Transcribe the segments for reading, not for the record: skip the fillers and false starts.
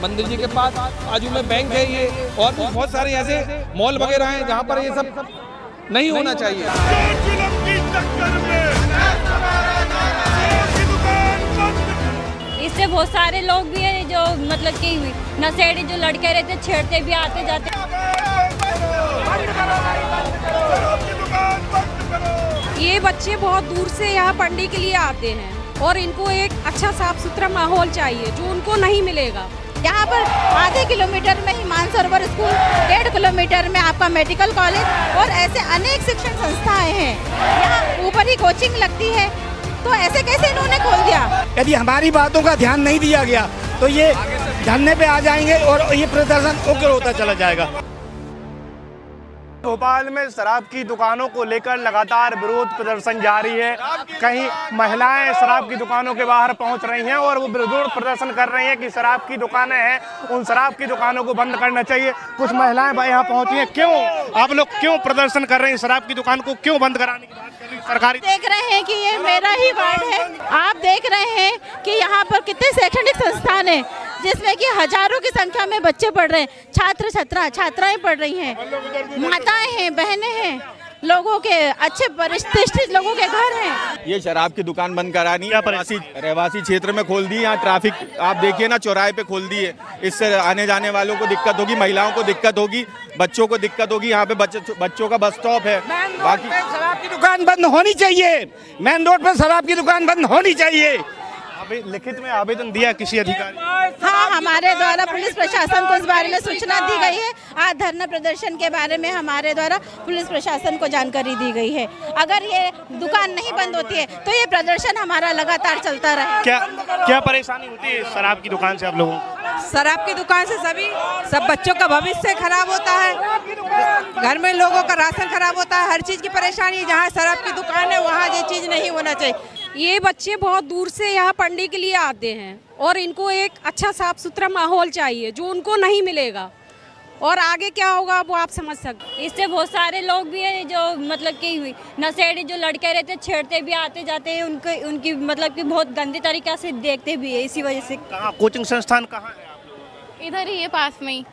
मंदिर जी के पास बाजू में बैंक है ये, और भी बहुत सारे ऐसे मॉल वगैरह हैं जहाँ पर ये सब नहीं होना चाहिए। इससे बहुत सारे लोग भी हैं जो मतलब कि नशेड़ी जो लड़के रहते छेड़ते भी आते जाते। ये बच्चे बहुत दूर से यहाँ पढ़ने के लिए आते हैं और इनको एक अच्छा साफ सुथरा माहौल चाहिए जो उनको नहीं मिलेगा। यहाँ पर आधे किलोमीटर में ही मानसरोवर स्कूल, 1.5 किलोमीटर में आपका मेडिकल कॉलेज और ऐसे अनेक शिक्षण संस्थाएं हैं। यहाँ ऊपर ही कोचिंग लगती है, तो ऐसे कैसे इन्होंने खोल दिया? यदि हमारी बातों का ध्यान नहीं दिया गया तो ये धरने पे आ जाएंगे और ये प्रदर्शन उग्र होता चला जाएगा। भोपाल में शराब की दुकानों को लेकर लगातार विरोध प्रदर्शन जारी है। कहीं महिलाएं शराब की दुकानों के बाहर पहुंच रही हैं और वो विरोध प्रदर्शन कर रही हैं कि शराब की दुकानें हैं, उन शराब की दुकानों को बंद करना चाहिए। कुछ महिलाएं यहाँ पहुंची हैं। क्यों आप लोग क्यों प्रदर्शन कर रहे हैं? शराब की दुकान को क्यों बंद कराने की बात कर रही है सरकारी? देख रहे हैं कि ये मेरा ही वार्ड है। आप देख रहे हैं कि यहाँ पर कितने शैक्षणिक संस्थान है जिसमें कि हजारों की संख्या में बच्चे पढ़ रहे हैं, छात्राएं पढ़ रही हैं, माताएं हैं, बहनें हैं, लोगों के अच्छे प्रतिष्ठित लोगों के घर हैं। ये शराब की दुकान बंद करानी है, रहवासी क्षेत्र में खोल दी। यहाँ ट्रैफिक आप देखिए ना, चौराहे पे खोल दी है। इससे आने जाने वालों को दिक्कत होगी, महिलाओं को दिक्कत होगी, बच्चों को दिक्कत होगी। यहाँ पे बच्चों का बस स्टॉप है। बाकी शराब की दुकान बंद होनी चाहिए, मेन रोड पर शराब की दुकान बंद होनी चाहिए। अभी लिखित में आवेदन दिया किसी अधिकारी? हाँ, हमारे द्वारा पुलिस प्रशासन को इस बारे में सूचना दी गई है। आज धरना प्रदर्शन के बारे में हमारे द्वारा पुलिस प्रशासन को जानकारी दी गई है। अगर ये दुकान नहीं बंद होती है तो ये प्रदर्शन हमारा लगातार चलता रहे। क्या परेशानी होती है शराब की दुकान से आप लोगों को? शराब की दुकान से सब बच्चों का भविष्य खराब होता है, घर में लोगों का राशन खराब होता है, हर चीज की परेशानी। जहाँ शराब की दुकान है वहाँ ये चीज नहीं होना चाहिए। ये बच्चे बहुत दूर से यहाँ पढ़ने के लिए आते हैं और इनको एक अच्छा साफ सुथरा माहौल चाहिए जो उनको नहीं मिलेगा, और आगे क्या होगा वो आप समझ सकते। इससे बहुत सारे लोग भी हैं जो मतलब कि नशेड़ी जो लड़के रहते छेड़ते भी आते जाते हैं, उनकी मतलब कि बहुत गंदी तरीक़े से देखते भी है। इसी वजह से कहाँ कोचिंग संस्थान कहाँ है आप लोग? इधर ही है, पास में ही,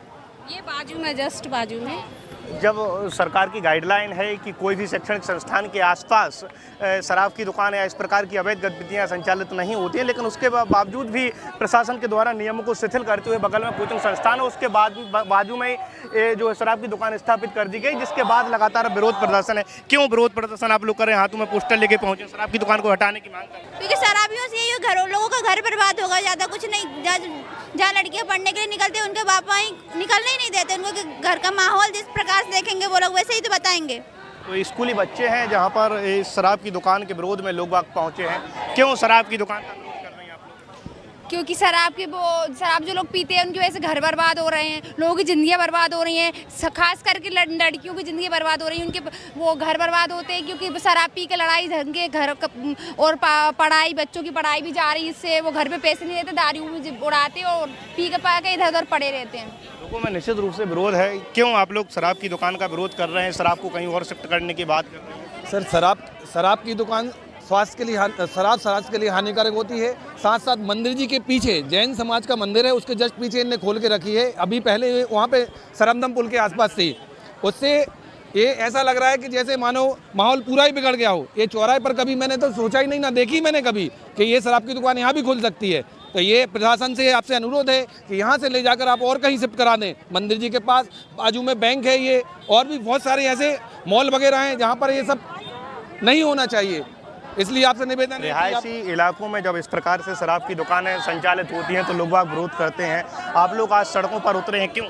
ये बाजू में, जस्ट बाजू में। जब सरकार की गाइडलाइन है कि कोई भी शैक्षणिक संस्थान के आसपास शराब की दुकान या इस प्रकार की अवैध गतिविधियां संचालित नहीं होती हैं, लेकिन उसके बावजूद भी प्रशासन के द्वारा नियमों को शिथिल करते हुए बगल में कोचिंग संस्थान है, उसके बाद बाजू में जो शराब की दुकान स्थापित कर दी गई, जिसके बाद लगातार विरोध प्रदर्शन है। क्यों विरोध प्रदर्शन आप लोग कर रहे हैं? हाथों में पोस्टर लेके पहुंचे, शराब की दुकान को हटाने की मांग कर रहे हैं? क्योंकि शराबियों से यही लोगों का घर बर्बाद होगा, ज़्यादा कुछ नहीं। जहाँ लड़कियाँ पढ़ने के लिए निकलते हैं उनके बापा ही निकलने ही नहीं देते उनको। घर का माहौल जिस प्रकार से देखेंगे वो लोग वैसे ही तो बताएंगे। तो स्कूली बच्चे हैं जहाँ पर इस शराब की दुकान के विरोध में लोग बाग पहुँचे हैं। क्यों शराब की दुकान का विरोध कर रहे हैं आप लोग? क्योंकि शराब जो लोग पीते हैं उनकी वजह से घर बर्बाद हो रहे हैं, लोगों की ज़िंदगी बर्बाद हो रही हैं, खास करके लड़कियों की ज़िंदगी बर्बाद हो रही है। उनके वो घर बर्बाद होते हैं क्योंकि शराब पी के लड़ाई झगड़े घर और पढ़ाई, बच्चों की पढ़ाई भी जा रही है। इससे वो घर पे पैसे नहीं देते, दारू उड़ाते और पी के पा के इधर उधर पड़े रहते हैं। लोगों में निश्चित रूप से विरोध है। क्यों आप लोग शराब की दुकान का विरोध कर रहे हैं, शराब को कहीं और शिफ्ट करने की बात कर रहे हैं? सर, शराब की दुकान स्वास्थ्य के लिए स्वास्थ्य के लिए हानिकारक होती है। साथ साथ मंदिर जी के पीछे जैन समाज का मंदिर है, उसके जस्ट पीछे इनने खोल के रखी है। अभी पहले वहाँ पे सरमदम पुल के आसपास थी, उससे ये ऐसा लग रहा है कि जैसे मानो माहौल पूरा ही बिगड़ गया हो। ये चौराहे पर कभी मैंने तो सोचा ही नहीं, ना देखी मैंने कभी कि ये शराब की दुकान यहाँ भी खुल सकती है। तो ये प्रशासन से आपसे अनुरोध है कि यहाँ से ले जाकर आप और कहीं शिफ्ट करा दें। मंदिर जी के पास बाजू में बैंक है ये, और भी बहुत सारे ऐसे मॉल वगैरह हैं जहाँ पर ये सब नहीं होना चाहिए। इसलिए आपसे निवेदन है, रिहायशी इलाकों में जब इस प्रकार से शराब की दुकानें संचालित होती हैं तो लोग बाग विरोध करते हैं। आप लोग आज सड़कों पर उतरे हैं, क्यों?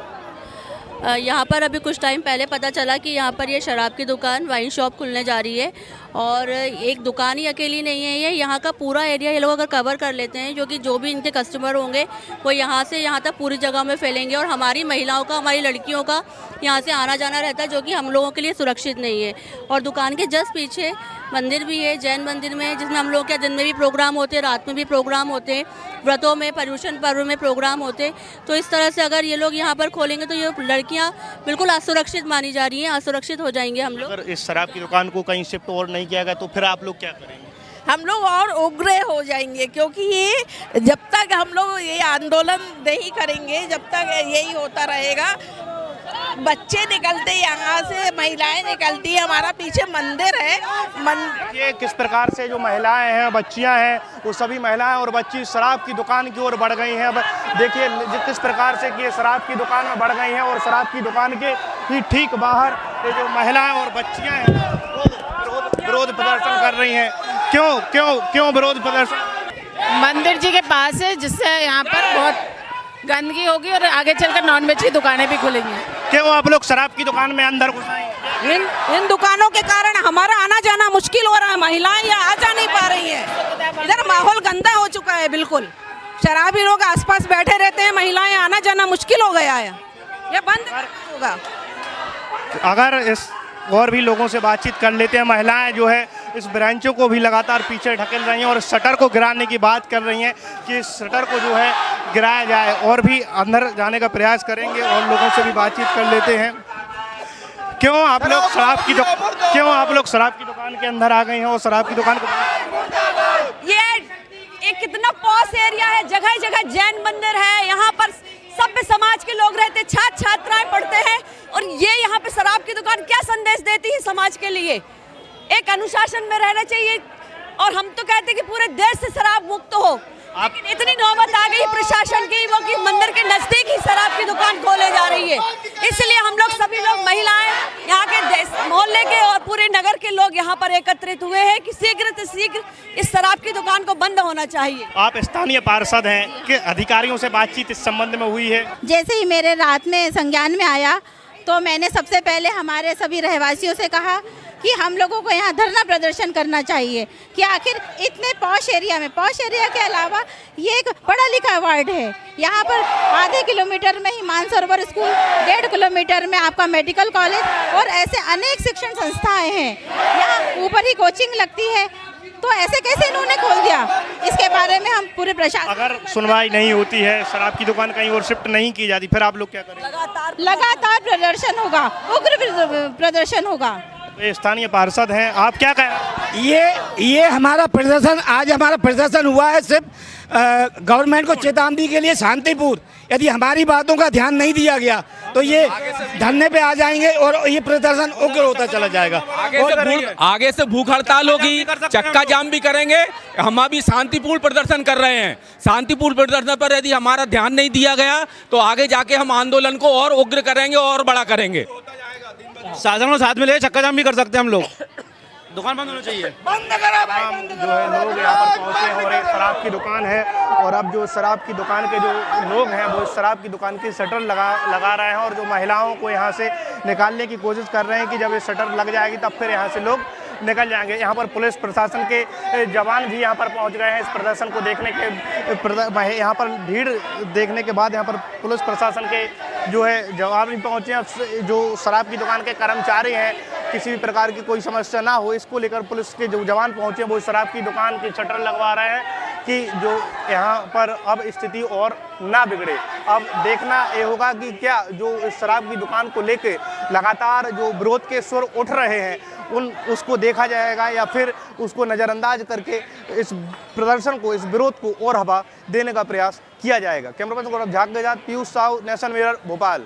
यहाँ पर अभी कुछ टाइम पहले पता चला कि यहाँ पर ये शराब की दुकान, वाइन शॉप खुलने जा रही है, और एक दुकान ही अकेली नहीं है, ये यहाँ का पूरा एरिया ये लोग अगर कवर कर लेते हैं, जो भी इनके कस्टमर होंगे वो यहाँ से यहाँ तक पूरी जगह में फैलेंगे, और हमारी महिलाओं का, हमारी लड़कियों का यहाँ से आना जाना रहता है, जो कि हम लोगों के लिए सुरक्षित नहीं है। और दुकान के जस्ट पीछे मंदिर भी है, जैन मंदिर में, जिसमें हम लोग के दिन में भी प्रोग्राम होते हैं, रात में भी प्रोग्राम होते हैं, व्रतों में, पर्युषण पर्व में प्रोग्राम होते। तो इस तरह से अगर ये लोग यहाँ पर खोलेंगे तो ये लड़कियाँ बिल्कुल असुरक्षित मानी जा रही हैं, असुरक्षित हो जाएंगे हम लोग। अगर इस शराब की दुकान को कहीं शिफ्ट और नहीं किया गया तो फिर आप लोग क्या करेंगे? हम लोग और उग्र हो जाएंगे, क्योंकि ये जब तक हम लोग ये आंदोलन नहीं करेंगे, जब तक यही होता रहेगा। बच्चे निकलते यहाँ से, महिलाएं निकलती, हमारा पीछे मंदिर है। ये किस प्रकार से जो महिलाएं हैं, बच्चियां हैं, वो सभी महिलाएं और बच्ची शराब की दुकान की ओर बढ़ गई हैं। अब देखिए किस प्रकार से कि शराब की दुकान में बढ़ गई हैं और शराब की दुकान के ही ठीक बाहर ये जो महिलाएं और बच्चियां हैं वो विरोध प्रदर्शन कर रही हैं। क्यों क्यों क्यों विरोध प्रदर्शन? मंदिर जी के पास है, जिससे यहाँ पर बहुत गंदगी होगी और आगे चलकर नॉनवेज की दुकानें भी खुलेंगी। क्यों आप लोग शराब की दुकान में अंदर घुस आए? इन दुकानों के कारण हमारा आना जाना मुश्किल हो रहा है, महिलाएं यहाँ आ जा नहीं पा रही हैं। इधर माहौल गंदा हो चुका है बिल्कुल, शराबी लोग आसपास बैठे रहते हैं, महिलाएं आना जाना मुश्किल हो गया है, ये बंद होगा। अगर इस और भी लोगों से बातचीत कर लेते हैं। महिलाएं जो है इस ब्रांचों को भी लगातार पीछे ढकेल रही हैं और शटर को गिराने की बात कर रही हैं कि इस शटर को जो है गिराया जाए, और भी अंदर जाने का प्रयास करेंगे और लोगों से भी बातचीत कर लेते हैं। क्यों आप लोग शराब की दुकान के अंदर आ गए हैं और शराब की दुकान को ये कितना पॉश एरिया है, जगह जगह जैन मंदिर है, यहाँ पर सभ्य समाज के लोग रहते, छात्र छात्राएं पढ़ते हैं, और ये यहाँ पे शराब की दुकान क्या संदेश देती है समाज के लिए? एक अनुशासन में रहना चाहिए, और हम तो कहते हैं कि पूरे देश से शराब मुक्त हो, लेकिन इतनी नौबत आ गई प्रशासन की वो कि मंदिर के नजदीक ही शराब की दुकान खोले जा रही है। इसलिए हम लोग सभी लोग, महिलाएं, यहाँ के मोहल्ले के और पूरे नगर के लोग यहाँ पर एकत्रित हुए हैं कि शीघ्र से शीघ्र इस शराब की दुकान को बंद होना चाहिए। आप स्थानीय पार्षद हैं कि अधिकारियों से बातचीत इस संबंध में हुई है? जैसे ही मेरे रात में संज्ञान में आया तो मैंने सबसे पहले हमारे सभी रहवासियों से कहा कि हम लोगों को यहाँ धरना प्रदर्शन करना चाहिए कि आखिर इतने पॉश एरिया में, पॉश एरिया के अलावा ये एक पढ़ा लिखा वार्ड है, यहाँ पर आधे किलोमीटर में ही मानसरोवर स्कूल, 1.5 किलोमीटर में आपका मेडिकल कॉलेज और ऐसे अनेक शिक्षण संस्थाएं हैं, यहाँ ऊपर ही कोचिंग लगती है, तो ऐसे कैसे इन्होंने खोल दिया? इसके बारे में हम पूरे प्रशासन, अगर सुनवाई नहीं होती है, शराब की दुकान कहीं और शिफ्ट नहीं की जाती, फिर आप लोग क्या करेंगे? लगातार प्रदर्शन होगा, उग्र प्रदर्शन होगा। स्थानीय पार्षद हैं, आप क्या कह रहे हैं? ये हमारा प्रदर्शन, आज हमारा प्रदर्शन हुआ है सिर्फ गवर्नमेंट को चेतावनी के लिए शांतिपूर्ण। यदि हमारी बातों का ध्यान नहीं दिया गया तो ये धरने पे आ जाएंगे और ये प्रदर्शन उग्र होता चला जाएगा। आगे से भूख हड़ताल होगी, चक्का जाम भी करेंगे। हम अभी शांतिपूर्ण प्रदर्शन कर रहे हैं, शांतिपूर्ण प्रदर्शन पर यदि हमारा ध्यान नहीं दिया गया तो आगे जाके हम आंदोलन को और उग्र करेंगे और बड़ा करेंगे। शासन को साथ में ले चक्का जाम भी कर सकते हैं हम लोग। दुकान बंद होना चाहिए। जो है लोग यहाँ पर पहुँचे हैं और एक शराब की दुकान है, और अब जो शराब की दुकान के जो लोग हैं वो शराब की दुकान की शटर लगा रहे हैं और जो महिलाओं को यहाँ से निकालने की कोशिश कर रहे हैं कि जब ये शटर लग जाएगी तब फिर यहाँ से लोग निकल जाएंगे। यहाँ पर पुलिस प्रशासन के जवान भी यहाँ पर पहुँच गए हैं इस प्रदर्शन को देखने के। यहाँ पर भीड़ देखने के बाद यहाँ पर पुलिस प्रशासन के जो है जवान भी पहुँचे हैं। जो शराब की दुकान के कर्मचारी हैं, किसी भी प्रकार की कोई समस्या ना हो इसको लेकर पुलिस के जो जवान पहुँचे वो शराब की दुकान की शटर लगवा रहे हैं कि जो यहाँ पर अब स्थिति और ना बिगड़े। अब देखना ये होगा कि क्या जो इस शराब की दुकान को लेके लगातार जो विरोध के सुर उठ रहे हैं उसको देखा जाएगा या फिर उसको नज़रअंदाज करके इस प्रदर्शन को, इस विरोध को और हवा देने का प्रयास किया जाएगा। कैमरा पर्सन गौरव झा के साथ पीयूष साहू, नेशन मिरर, भोपाल।